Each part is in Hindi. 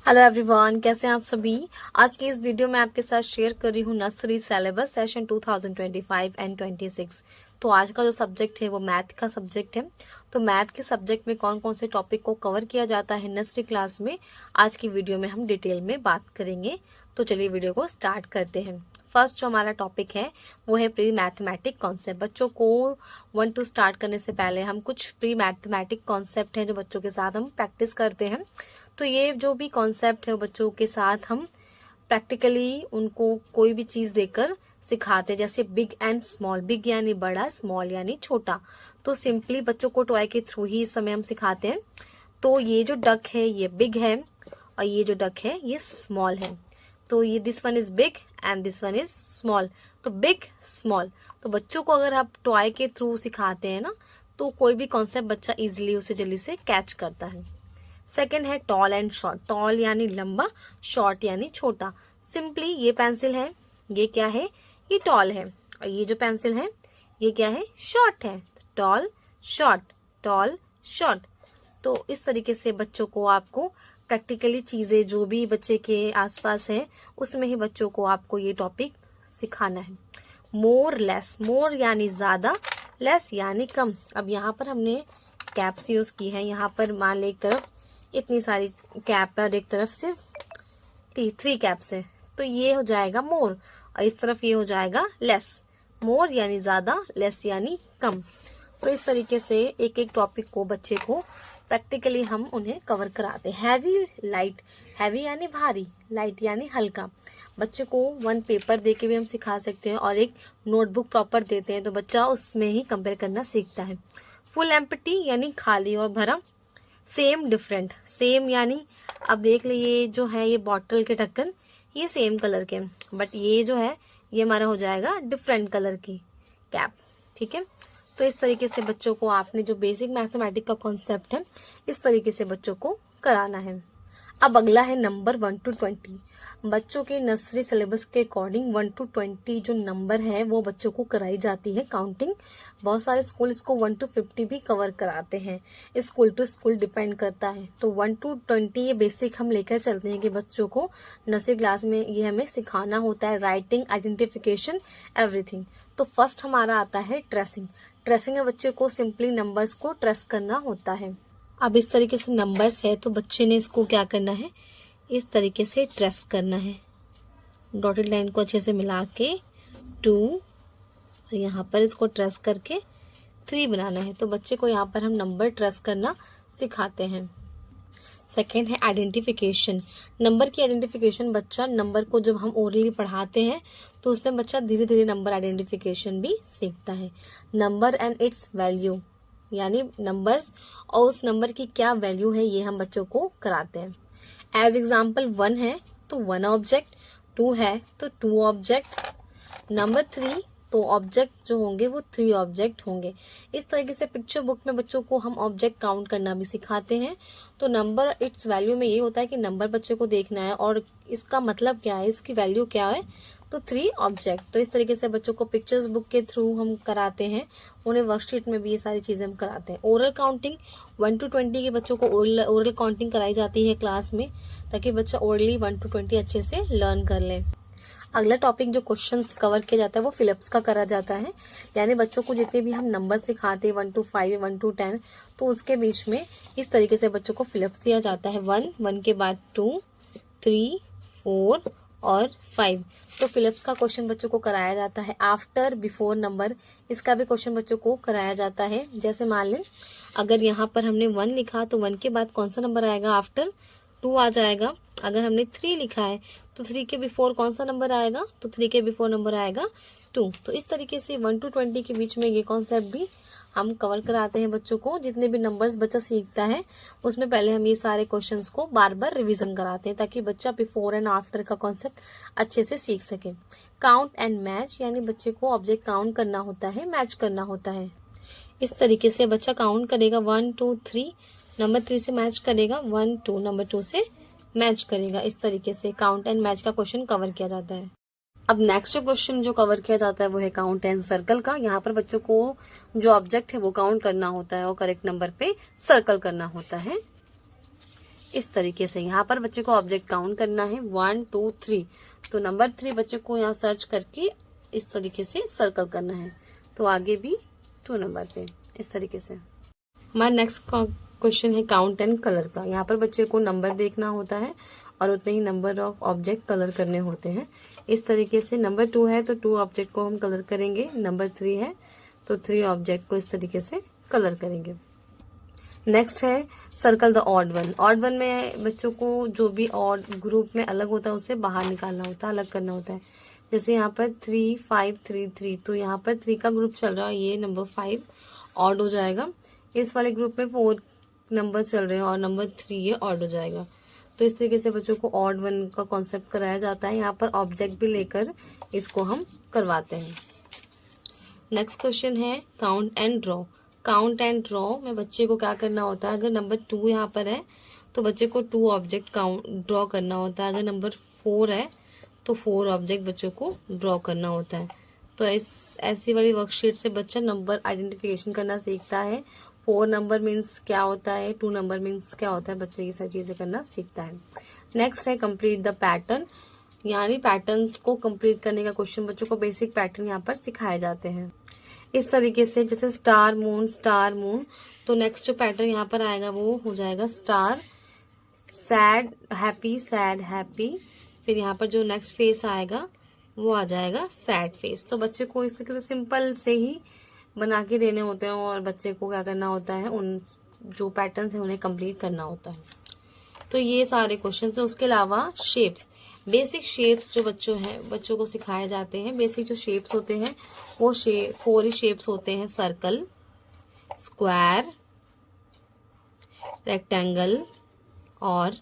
हेलो एवरीवन, कैसे हैं आप सभी। आज की इस वीडियो में आपके साथ शेयर कर रही हूँ नर्सरी सिलेबस सेशन 2025 एंड 26। तो आज का जो सब्जेक्ट है वो मैथ का सब्जेक्ट है। तो मैथ के सब्जेक्ट में कौन कौन से टॉपिक को कवर किया जाता है नर्सरी क्लास में, आज की वीडियो में हम डिटेल में बात करेंगे। तो चलिए वीडियो को स्टार्ट करते हैं। फर्स्ट जो हमारा टॉपिक है वो है प्री मैथमेटिक कॉन्सेप्ट। बच्चों को 1 2 स्टार्ट करने से पहले हम कुछ प्री मैथमेटिक कॉन्सेप्ट हैं जो बच्चों के साथ हम प्रैक्टिस करते हैं। तो ये जो भी कॉन्सेप्ट है बच्चों के साथ हम प्रैक्टिकली उनको कोई भी चीज देकर सिखाते हैं, जैसे बिग एंड स्मॉल। बिग यानी बड़ा, स्मॉल यानी छोटा। तो सिंपली बच्चों को टॉय के थ्रू ही इस समय हम सिखाते हैं। तो ये जो डक है ये बिग है और ये जो डक है ये स्मॉल है। तो ये this one is big and this one is small. तो बिग स्मॉल। तो बच्चों को अगर आप टॉय के थ्रू सिखाते हैं ना, तो कोई भी कॉन्सेप्ट बच्चा इजीली उसे जल्दी से कैच करता है। सेकेंड है टॉल एंड शॉर्ट। टॉल यानी लंबा, शॉर्ट यानी छोटा। सिंपली ये पेंसिल है, ये क्या है, ये टॉल है, और ये जो पेंसिल है ये क्या है, शॉर्ट है। Tall short, tall short. तो इस तरीके से बच्चों को आपको प्रैक्टिकली चीजें जो भी बच्चे के आसपास है उसमें ही बच्चों को आपको ये टॉपिक सिखाना है। More less. मोर यानी ज्यादा, लेस यानी कम। अब यहाँ पर हमने कैप्स यूज की है। यहाँ पर मान ले एक तरफ इतनी सारी कैप और एक तरफ से 3 कैप्स है, तो ये हो जाएगा मोर, और इस तरफ ये हो जाएगा लेस। मोर यानी ज्यादा, लेस यानी कम। तो इस तरीके से एक एक टॉपिक को बच्चे को प्रैक्टिकली हम उन्हें कवर कराते हैं। Heavy light. हैवी यानी भारी, लाइट यानी हल्का। बच्चे को 1 पेपर दे के भी हम सिखा सकते हैं और एक नोटबुक प्रॉपर देते हैं तो बच्चा उसमें ही कंपेयर करना सीखता है। फुल एम्प्टी यानी खाली और भरा। Same different. सेम यानी अब देख ले, ये जो है ये बॉटल के ढक्कन ये सेम कलर के, बट ये जो है ये हमारा हो जाएगा डिफरेंट कलर की कैप। ठीक है। तो इस तरीके से बच्चों को आपने जो बेसिक मैथमेटिक्स का कॉन्सेप्ट है इस तरीके से बच्चों को कराना है। अब अगला है नंबर 1 to 20। बच्चों के नर्सरी सिलेबस के अकॉर्डिंग 1 to 20 जो नंबर है वो बच्चों को कराई जाती है काउंटिंग। बहुत सारे स्कूल इसको 1 to 50 भी कवर कराते हैं, स्कूल टू स्कूल डिपेंड करता है। तो 1 to 20 ये बेसिक हम लेकर चलते हैं कि बच्चों को नर्सरी क्लास में ये हमें सिखाना होता है, राइटिंग, आइडेंटिफिकेशन, एवरीथिंग। तो फर्स्ट हमारा आता है ट्रेसिंग। ट्रेसिंग में बच्चे को सिंपली नंबर्स को ट्रेस करना होता है। अब इस तरीके से नंबर्स है तो बच्चे ने इसको क्या करना है, इस तरीके से ट्रेस करना है। डॉटेड लाइन को अच्छे से मिला के 2 और यहाँ पर इसको ट्रेस करके 3 बनाना है। तो बच्चे को यहाँ पर हम नंबर ट्रेस करना सिखाते हैं। सेकेंड है आइडेंटिफिकेशन। नंबर की आइडेंटिफिकेशन, बच्चा नंबर को जब हम ओरली पढ़ाते हैं तो उसमें बच्चा धीरे धीरे नंबर आइडेंटिफिकेशन भी सीखता है। नंबर एंड इट्स वैल्यू यानी नंबर्स और उस नंबर की क्या वैल्यू है ये हम बच्चों को कराते हैं। एज एग्जाम्पल 1 है तो 1 ऑब्जेक्ट, 2 है तो 2 ऑब्जेक्ट, नंबर 3 तो ऑब्जेक्ट जो होंगे वो 3 ऑब्जेक्ट होंगे। इस तरीके से पिक्चर बुक में बच्चों को हम ऑब्जेक्ट काउंट करना भी सिखाते हैं। तो नंबर इट्स वैल्यू में ये होता है कि नंबर बच्चे को देखना है और इसका मतलब क्या है, इसकी वैल्यू क्या है, तो 3 ऑब्जेक्ट। तो इस तरीके से बच्चों को पिक्चर्स बुक के थ्रू हम कराते हैं, उन्हें वर्कशीट में भी ये सारी चीजें हम कराते हैं। ओरल काउंटिंग 1 to 20 के बच्चों को ओरल काउंटिंग कराई जाती है क्लास में, ताकि बच्चा ओरली 1 to 20 अच्छे से लर्न कर ले। अगला टॉपिक जो क्वेश्चंस कवर किया जाता है वो फिलिप्स का करा जाता है। यानी बच्चों को जितने भी हम नंबर सिखाते हैं 1 to 5 1 to 10, तो उसके बीच में इस तरीके से बच्चों को फिलिप्स दिया जाता है। 1 के बाद 2 3 4 और 5। तो फिलिप्स का क्वेश्चन बच्चों को कराया जाता है। आफ्टर बिफोर नंबर, इसका भी क्वेश्चन बच्चों को कराया जाता है। जैसे मान लें अगर यहाँ पर हमने 1 लिखा तो 1 के बाद कौन सा नंबर आएगा, आफ्टर 2 आ जाएगा। अगर हमने 3 लिखा है तो 3 के बिफोर कौन सा नंबर आएगा, तो 3 के बिफोर नंबर आएगा 2। तो इस तरीके से 1 to 20 के बीच में ये कॉन्सेप्ट भी हम कवर कराते हैं बच्चों को। जितने भी नंबर्स बच्चा सीखता है उसमें पहले हम ये सारे क्वेश्चंस को बार बार रिवीजन कराते हैं ताकि बच्चा बिफोर एंड आफ्टर का कॉन्सेप्ट अच्छे से सीख सके। काउंट एंड मैच यानी बच्चे को ऑब्जेक्ट काउंट करना होता है, मैच करना होता है। इस तरीके से बच्चा काउंट करेगा 1 2 3, नंबर 3 से मैच करेगा, 1 2 नंबर 2 से मैच करेगा। इस तरीके से काउंट एंड मैच का क्वेश्चन कवर किया जाता है। अब नेक्स्ट जो क्वेश्चन जो कवर किया जाता है वो है काउंट एंड सर्कल का। यहाँ पर बच्चों को जो ऑब्जेक्ट है वो काउंट करना होता है और करेक्ट नंबर पे सर्कल करना होता है। इस तरीके से यहाँ पर बच्चे को ऑब्जेक्ट काउंट करना है 1 2 3। तो नंबर 3 बच्चे को यहाँ सर्च करके इस तरीके से सर्कल करना है। तो आगे भी 2 नंबर पे इस तरीके से। हमारा नेक्स्ट क्वेश्चन है काउंट एंड कलर का। यहाँ पर बच्चे को नंबर देखना होता है और उतने ही नंबर ऑफ ऑब्जेक्ट कलर करने होते हैं। इस तरीके से नंबर 2 है तो 2 ऑब्जेक्ट को हम कलर करेंगे, नंबर 3 है तो 3 ऑब्जेक्ट को इस तरीके से कलर करेंगे। नेक्स्ट है circle the odd one. Odd one में बच्चों को जो भी ऑड ग्रुप में अलग होता है उसे बाहर निकालना होता है, अलग करना होता है। जैसे यहाँ पर 3 5 3 3, तो यहाँ पर 3 का ग्रुप चल रहा है, ये नंबर 5 ऑड हो जाएगा। इस वाले ग्रुप में 4 नंबर चल रहे हैं और नंबर 3 ये ऑड हो जाएगा। तो इस तरीके से बच्चों को ऑड वन का कॉन्सेप्ट कराया जाता है। यहाँ पर ऑब्जेक्ट भी लेकर इसको हम करवाते हैं। नेक्स्ट क्वेश्चन है count and draw. Count and draw में बच्चे को क्या करना होता है, अगर नंबर 2 यहाँ पर है तो बच्चे को 2 ऑब्जेक्ट काउंट ड्रॉ करना होता है। अगर नंबर 4 है तो 4 ऑब्जेक्ट बच्चों को ड्रॉ करना होता है। तो ऐसी वाली वर्कशीट से बच्चा नंबर आइडेंटिफिकेशन करना सीखता है। 4 नंबर मीन्स क्या होता है, 2 नंबर मीन्स क्या होता है, बच्चे ये सारी चीज़ें करना सीखता है। नेक्स्ट है कंप्लीट द पैटर्न, यानी पैटर्न्स को कंप्लीट करने का क्वेश्चन। बच्चों को बेसिक पैटर्न यहाँ पर सिखाए जाते हैं इस तरीके से, जैसे स्टार मून। तो नेक्स्ट जो पैटर्न यहाँ पर आएगा वो हो जाएगा स्टार, सैड हैप्पी। फिर यहाँ पर जो नेक्स्ट फेस आएगा वो आ जाएगा सैड फेस। तो बच्चे को इस तरीके से सिंपल से ही बना के देने होते हैं और बच्चे को क्या करना होता है, उन जो पैटर्न्स हैं उन्हें कंप्लीट करना होता है। तो ये सारे क्वेश्चन हैं। उसके अलावा शेप्स, बेसिक शेप्स जो बच्चों को सिखाए जाते हैं। बेसिक जो शेप्स होते हैं वो 4 ही शेप्स होते हैं, सर्कल, स्क्वायर, रेक्टेंगल और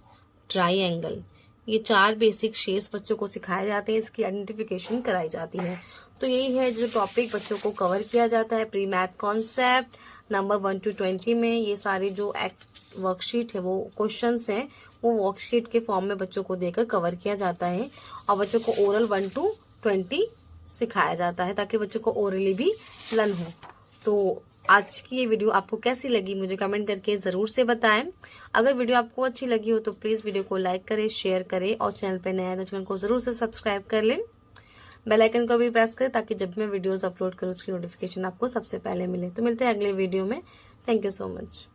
ट्राइंगल। ये 4 बेसिक शेप्स बच्चों को सिखाए जाते हैं, इसकी आइडेंटिफिकेशन कराई जाती है। तो यही है जो टॉपिक बच्चों को कवर किया जाता है pre math concept number 1 to 20 में। ये सारी जो वर्कशीट है वो क्वेश्चंस हैं वो वर्कशीट के फॉर्म में बच्चों को देकर कवर किया जाता है और बच्चों को ओरल 1 to 20 सिखाया जाता है ताकि बच्चों को ओरली भी लर्न हो। तो आज की ये वीडियो आपको कैसी लगी मुझे कमेंट करके ज़रूर से बताएं। अगर वीडियो आपको अच्छी लगी हो तो प्लीज़ वीडियो को लाइक करें, शेयर करें और चैनल पर नया है तो चैनल को ज़रूर से सब्सक्राइब कर लें। बेल आइकन को भी प्रेस करें ताकि जब मैं वीडियोस अपलोड करूँ उसकी नोटिफिकेशन आपको सबसे पहले मिले। तो मिलते हैं अगले वीडियो में। Thank you so much.